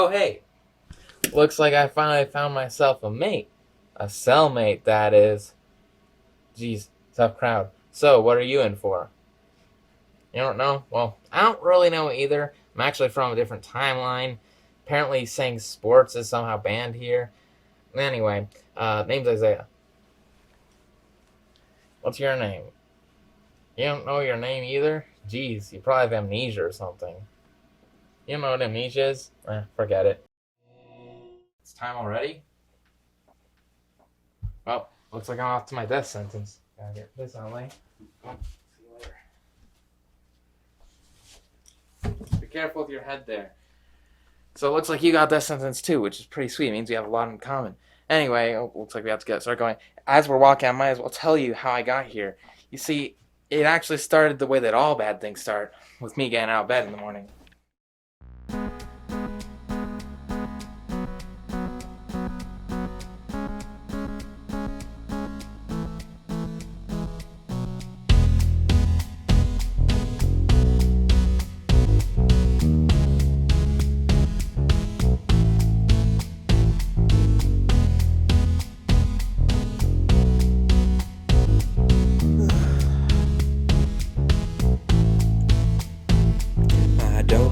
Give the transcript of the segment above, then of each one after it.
Oh, hey. Looks like I finally found myself a mate. A cellmate, that is. Jeez, tough crowd. So, what are you in for? You don't know? Well, I don't really know either. I'm actually from a different timeline. Apparently, saying sports is somehow banned here. Anyway, name's Isaiah. What's your name? You don't know your name either? Jeez, you probably have amnesia or something. You don't know what amnesia is? Forget it. It's time already? Well, looks like I'm off to my death sentence. Gotta get this out of the way. Oh, see you later. Be careful with your head there. So it looks like you got death sentence too, which is pretty sweet. It means we have a lot in common. Anyway, looks like we have to start going. As we're walking, I might as well tell you how I got here. You see, it actually started the way that all bad things start, with me getting out of bed in the morning.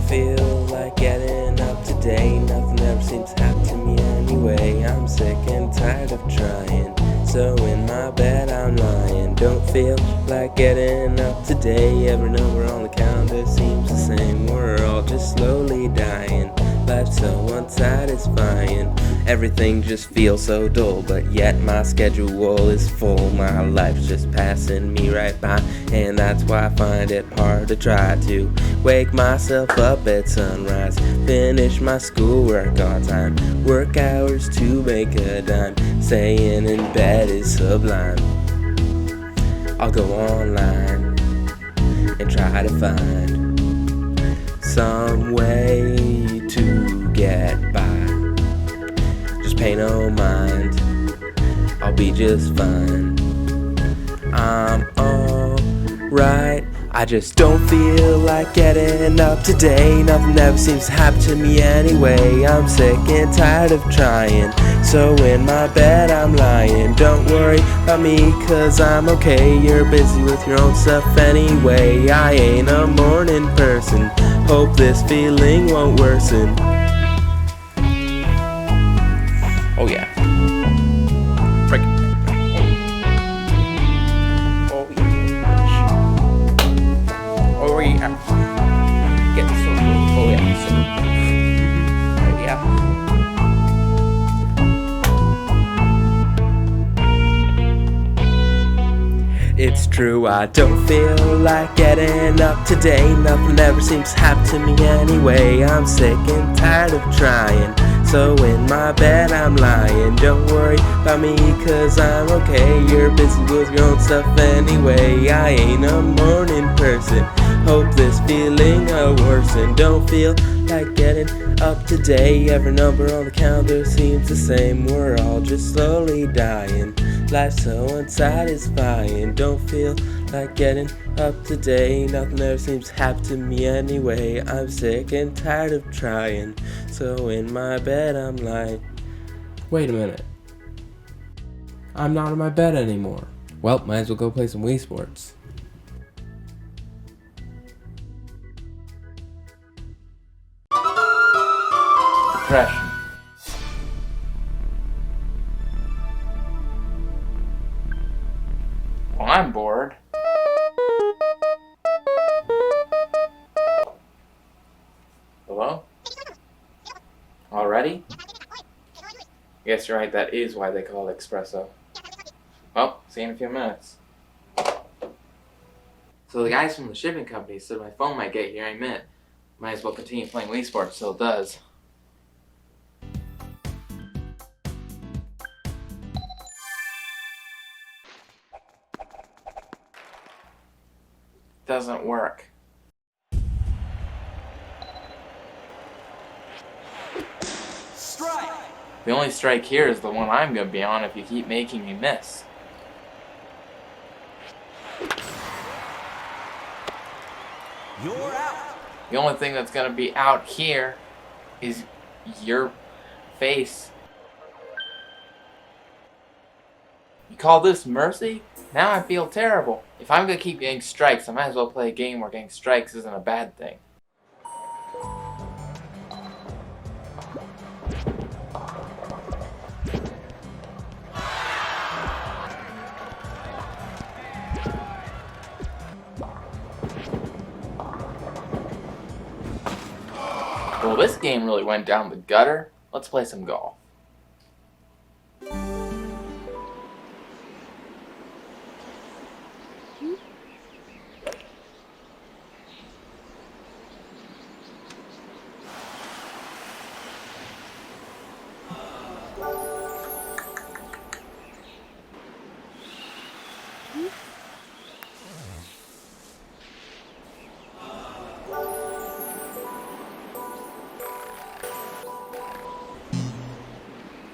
Feel like getting up today. Nothing ever seems to happen to me anyway. I'm sick and tired of trying, so in my bed I'm lying. Don't feel like getting up today. Every number on the calendar seems the same. We're all just slowly dying. Life's so unsatisfying. Everything just feels so dull, but yet my schedule is full. My life's just passing me right by, and that's why I find it hard to try to wake myself up at sunrise, finish my schoolwork on time, work hours to make a dime. Staying in bed is sublime. I'll go online and try to find some way to get by. Just pay no mind, I'll be just fine. I'm alright. I just don't feel like getting up today. Nothing ever seems to happen to me anyway. I'm sick and tired of trying, so in my bed I'm lying. Don't worry about me, cause I'm okay. You're busy with your own stuff anyway. I ain't a morning person. Hope this feeling won't worsen. Oh yeah. Break it. Oh yeah. Get this over with. Oh yeah. Yeah. It's true, I don't feel like getting up today. Nothing ever seems to happen to me anyway. I'm sick and tired of trying, so in my bed I'm lying. Don't worry about me, cause I'm okay. You're busy with your own stuff anyway. I ain't a morning person. Hope this feeling will worsen. Don't feel like getting up today. Every number on the calendar seems the same. We're all just slowly dying. Life's so unsatisfying. Don't feel like getting up today. Nothing ever seems to happen to me anyway. I'm sick and tired of trying, so in my bed I'm lying. Wait a minute. I'm not in my bed anymore. Well, might as well go play some Wii Sports. Depression. Well, I'm bored. Hello? Already? Guess you're right, that is why they call it espresso. Well, see you in a few minutes. So the guys from the shipping company said my phone might get here any minute. Might as well continue playing Wii Sports till it does. Doesn't work. Strike! The only strike here is the one I'm gonna be on if you keep making me miss. You're out! The only thing that's gonna be out here is your face. You call this mercy? Now I feel terrible. If I'm gonna keep getting strikes, I might as well play a game where getting strikes isn't a bad thing. Well, this game really went down the gutter. Let's play some golf.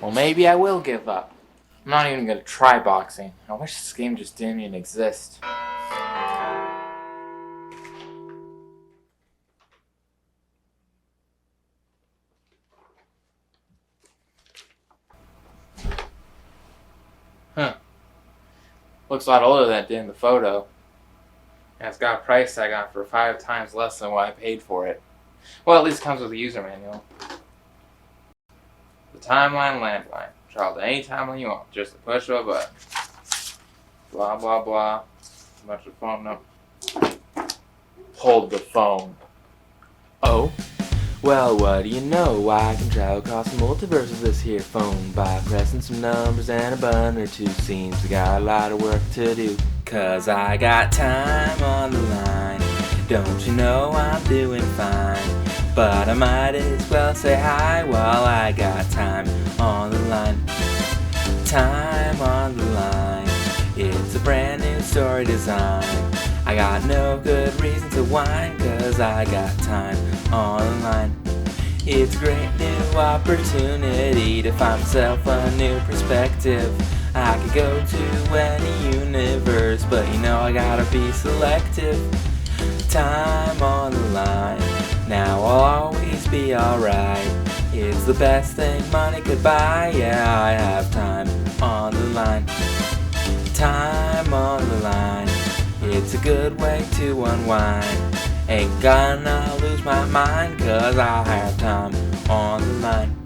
Well, maybe I will give up. I'm not even gonna try boxing. I wish this game just didn't even exist. Huh. Looks a lot older than it did in the photo. And it's got a price tag on it for 5 times less than what I paid for it. Well, at least it comes with a user manual. The timeline landline. Travel to any timeline you want, just a push of a button. Blah blah blah. Bunch of phone number. Hold the phone. Oh, well, what do you know? I can travel across the multiverse with this here phone by pressing some numbers and a button or two. Seems we got a lot of work to do, 'cause I got time on the line. Don't you know I'm doing fine? But I might as well say hi while I got time on the line. Time on the line. It's a brand new story design. I got no good reason to whine, 'cause I got time on the line. It's a great new opportunity to find myself a new perspective. I could go to any universe, but you know I gotta be selective. Time on the line. Now I'll always be alright. It's the best thing money could buy. Yeah, I have time on the line. Time on the line. It's a good way to unwind. Ain't gonna lose my mind, 'cause I have time on the line.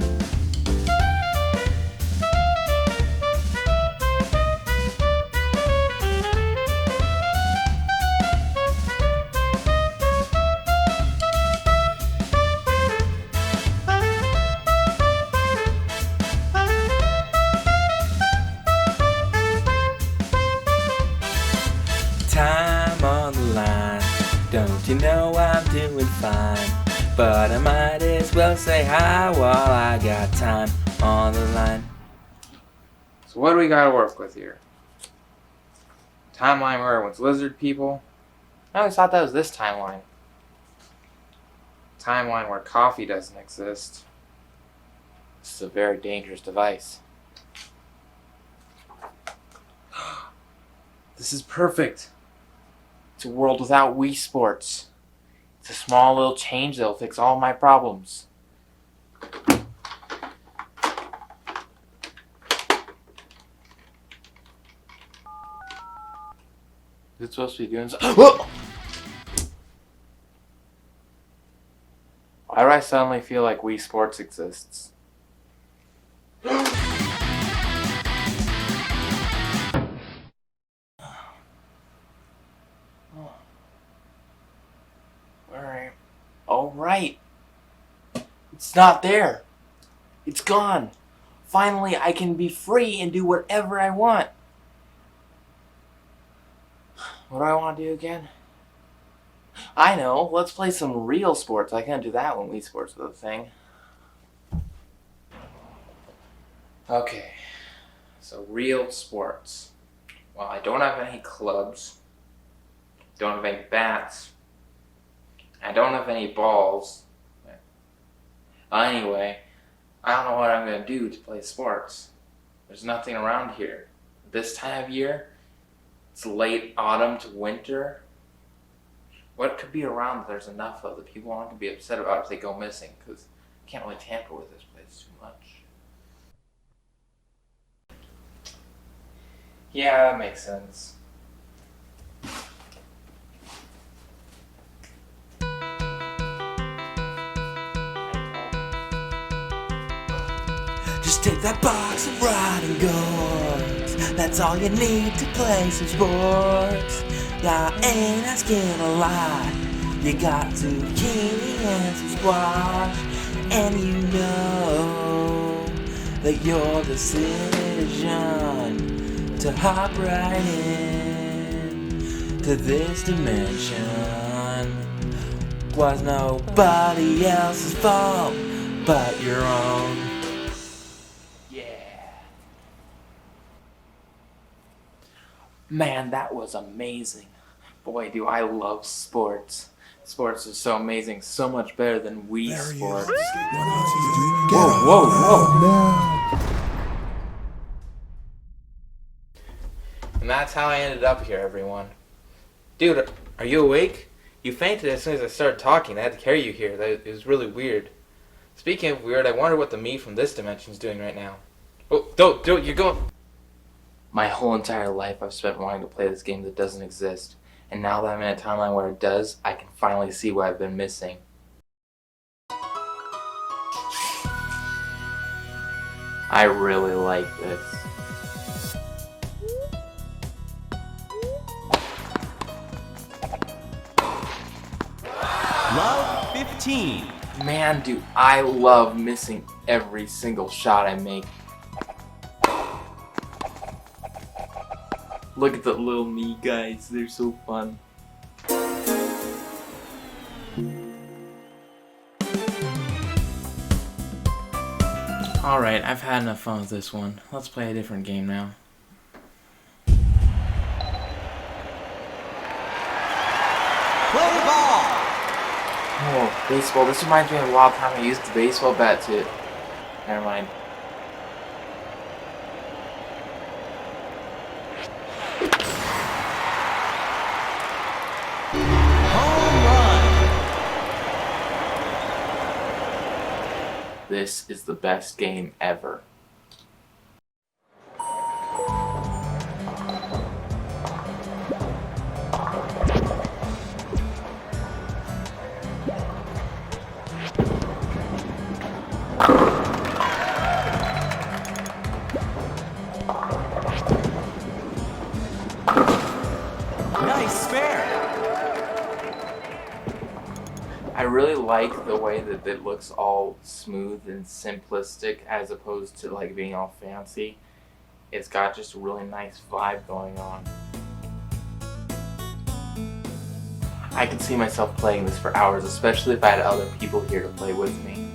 Time on the line. Don't you know I'm doing fine? But I might as well say hi while I got time on the line. So what do we gotta work with here? Timeline where everyone's lizard people? I always thought that was this timeline. Timeline where coffee doesn't exist. This is a very dangerous device. This is perfect. It's a world without Wii Sports. It's a small little change that'll fix all my problems. Is it supposed to be doing so? Whoa! Why do I suddenly feel like Wii Sports exists? Where? Oh, right. It's not there. It's gone. Finally, I can be free and do whatever I want. What do I want to do again? I know. Let's play some real sports. I can't do that when Wii Sports was a thing. Okay. So real sports. Well, I don't have any clubs. Don't have any bats. I don't have any balls. Anyway, I don't know what I'm going to do to play sports. There's nothing around here. This time of year, it's late autumn to winter. What could be around that there's enough of that people aren't going to be upset about if they go missing? Because Can't really tamper with this place too much. Yeah, that makes sense. Just take that box of riding gourds. That's all you need to play some sports. I ain't asking a lot. You got zucchini and some squash, and you know that your decision to hop right in to this dimension was nobody else's fault but your own. Man, that was amazing. Boy, do I love sports. Sports is so amazing, so much better than Wii Sports. Whoa. And that's how I ended up here, everyone. Dude, are you awake? You fainted as soon as I started talking. I had to carry you here. It was really weird. Speaking of weird, I wonder what the me from this dimension is doing right now. Oh, don't, you're going... My whole entire life I've spent wanting to play this game that doesn't exist. And now that I'm in a timeline where it does, I can finally see what I've been missing. I really like this. Love 15. Man, dude, I love missing every single shot I make. Look at the little me guys, they're so fun. Alright, I've had enough fun with this one. Let's play a different game now. Play ball. Oh, baseball. This reminds me of a wild time I used the baseball bat to... Never mind. This is the best game ever. Nice spare. I really like the way that it looks all smooth and simplistic as opposed to like being all fancy. It's got just a really nice vibe going on. I can see myself playing this for hours, especially if I had other people here to play with me.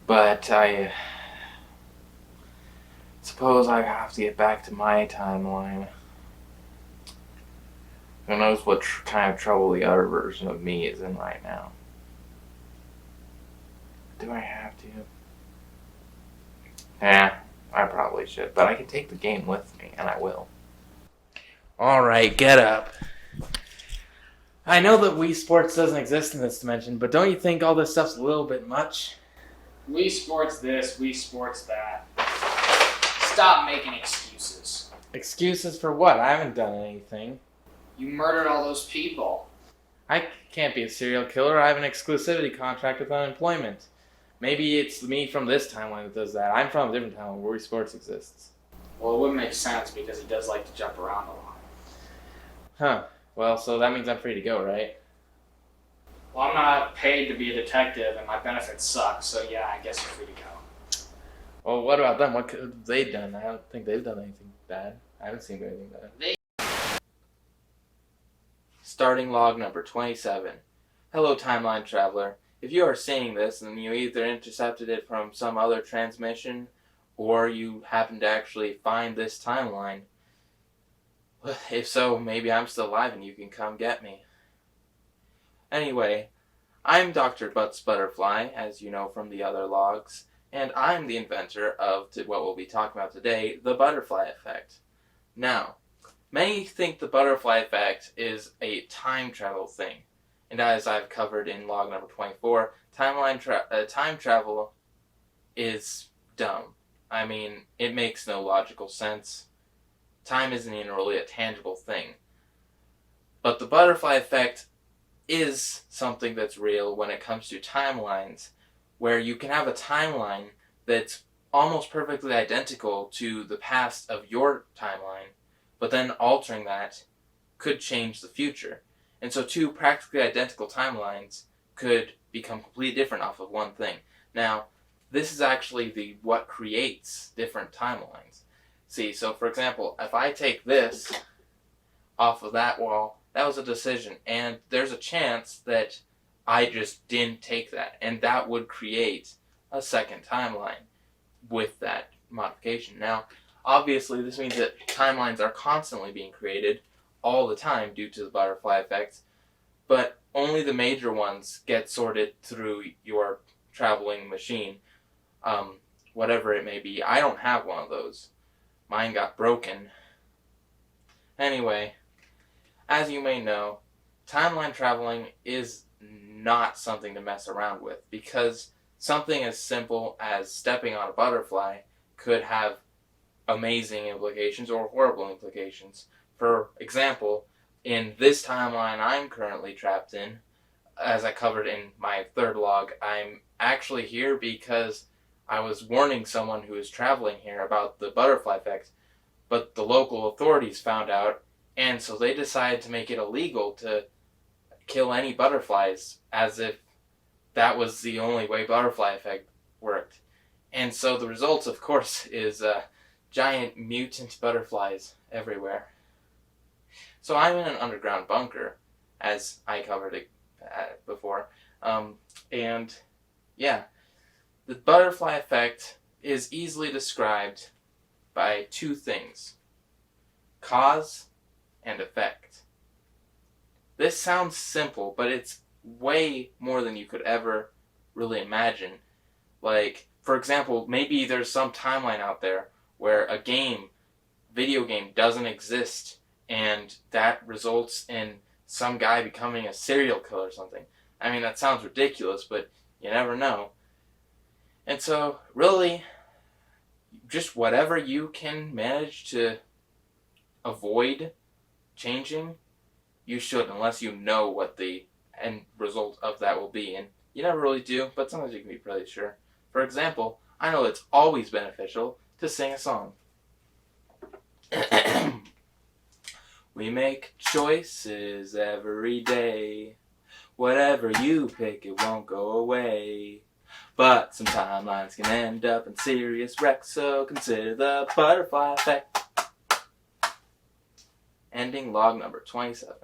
But I suppose I have to get back to my timeline. Who knows what kind of trouble the other version of me is in right now. Do I have to? Yeah, I probably should, but I can take the game with me, and I will. Alright, get up. I know that Wii Sports doesn't exist in this dimension, but don't you think all this stuff's a little bit much? Wii Sports this, Wii Sports that. Stop making excuses. Excuses for what? I haven't done anything. You murdered all those people. I can't be a serial killer. I have an exclusivity contract with unemployment. Maybe it's me from this timeline that does that. I'm from a different timeline where Wii Sports exists. Well, it wouldn't make sense because he does like to jump around a lot. Huh. Well, so that means I'm free to go, right? Well, I'm not paid to be a detective and my benefits suck, so yeah, I guess you're free to go. Well, what about them? What could have they done? I don't think they've done anything bad. I haven't seen anything bad. Starting log number 27. Hello, timeline traveler. If you are seeing this and you either intercepted it from some other transmission or you happen to actually find this timeline, if so, maybe I'm still alive and you can come get me. Anyway, I'm Dr. Butts Butterfly, as you know from the other logs, and I'm the inventor of what we'll be talking about today, the butterfly effect. Now, many think the butterfly effect is a time travel thing, and as I've covered in log number 24, time travel is dumb. I mean, it makes no logical sense. Time isn't even really a tangible thing. But the butterfly effect is something that's real when it comes to timelines, where you can have a timeline that's almost perfectly identical to the past of your timeline, but then altering that could change the future. And so two practically identical timelines could become completely different off of one thing. Now, this is actually what creates different timelines. See, so for example, if I take this off of that wall, that was a decision, and there's a chance that I just didn't take that, and that would create a second timeline with that modification. Now, obviously, this means that timelines are constantly being created all the time due to the butterfly effect, but only the major ones get sorted through your traveling machine, whatever it may be. I don't have one of those. Mine got broken. Anyway, as you may know, timeline traveling is not something to mess around with, because something as simple as stepping on a butterfly could have amazing implications or horrible implications. For example, in this timeline I'm currently trapped in, as I covered in my third log, I'm actually here because I was warning someone who was traveling here about the butterfly effect, but the local authorities found out, and so they decided to make it illegal to kill any butterflies, as if that was the only way butterfly effect worked. And so the result, of course, is giant mutant butterflies everywhere. So I'm in an underground bunker, as I covered it before. And yeah, the butterfly effect is easily described by two things: cause and effect. This sounds simple, but it's way more than you could ever really imagine. Like, for example, maybe there's some timeline out there where a video game doesn't exist, and that results in some guy becoming a serial killer or something. I mean, that sounds ridiculous, but you never know. And so, really, just whatever you can manage to avoid changing, you should, unless you know what the end result of that will be. And you never really do, but sometimes you can be pretty sure. For example, I know it's always beneficial to sing a song. We make choices every day. Whatever you pick, it won't go away. But some timelines can end up in serious wrecks, so consider the butterfly effect. Ending log number 27.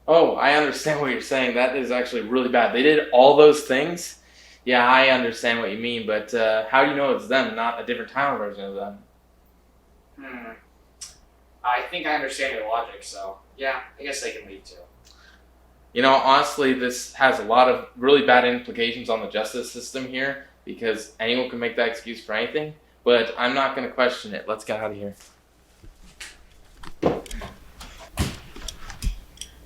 Oh, I understand what you're saying. That is actually really bad. They did all those things? Yeah, I understand what you mean, but how do you know it's them, not a different time version of them? I think I understand your logic, so yeah, I guess they can leave too. You know, honestly, this has a lot of really bad implications on the justice system here, because anyone can make that excuse for anything, but I'm not going to question it. Let's get out of here.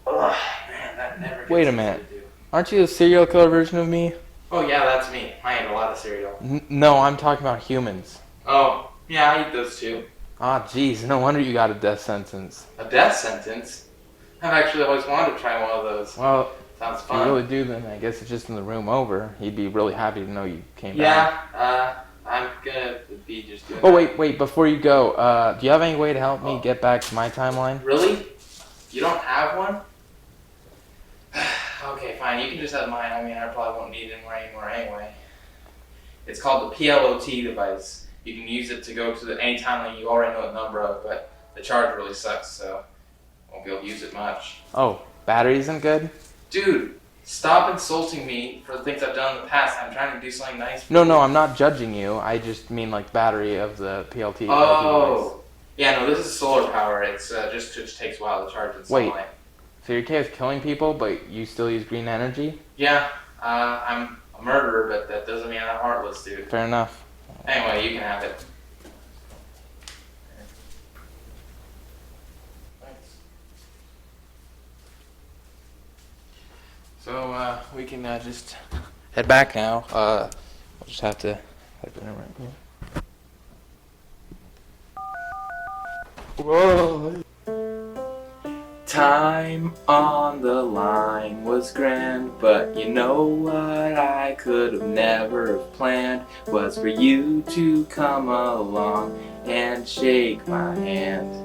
Oh, man, that never gets Wait a easy minute. to do. Aren't you the serial killer version of me? Oh, yeah, that's me. I ate a lot of cereal. No, I'm talking about humans. Oh, yeah, I eat those too. Ah, jeez, no wonder you got a death sentence. A death sentence? I've actually always wanted to try one of those. Well, Sounds if fun. you really do, then I guess it's just in the room over. He'd be really happy to know you came back. Yeah, I'm gonna be just doing Oh, that. wait, before you go, do you have any way to help me get back to my timeline? Really? You don't have one? Okay, fine. You can just have mine. I mean, I probably won't need it anymore anyway. It's called the PLOT device. You can use it to go to any timeline you already know the number of, but the charge really sucks, so I won't be able to use it much. Oh, battery isn't good? Dude, stop insulting me for the things I've done in the past. I'm trying to do something nice for No, you. I'm not judging you. I just mean like battery of the PLT device. Oh. Yeah, no, this is solar power. It's just takes a while to charge in Wait. sunlight. So you're okay with killing people, but you still use green energy? Yeah, I'm a murderer, but that doesn't mean I'm heartless, dude. Fair enough. Anyway, you can have it. Thanks. So we can just head back now. We'll just have to type it in right here. Whoa. Time on the line was grand, but you know what I could have never have planned was for you to come along and shake my hand.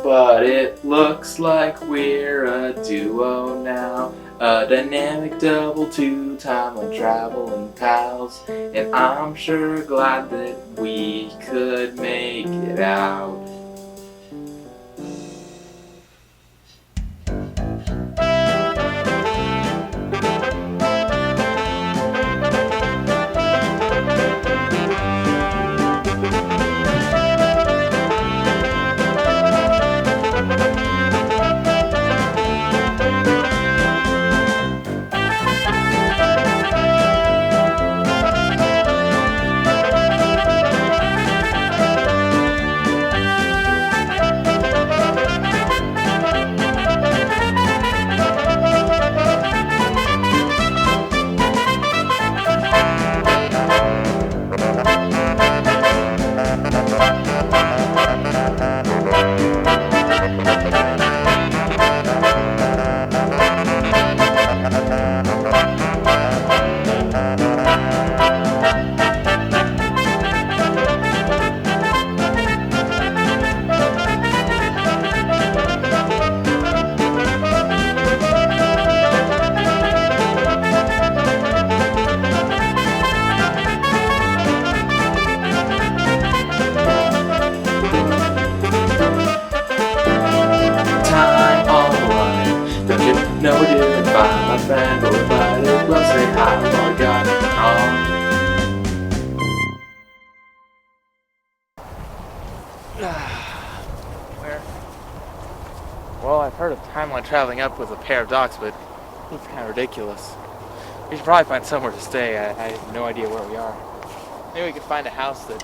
But it looks like we're a duo now, a dynamic double, two timeline traveling pals, and I'm sure glad that we could make it out. No, we didn't find my friend, but we might as well say hi while we got it on. Where? Well, I've heard of timeline traveling up with a pair of docks, but it's kind of ridiculous. We should probably find somewhere to stay. I have no idea where we are. Maybe we could find a house that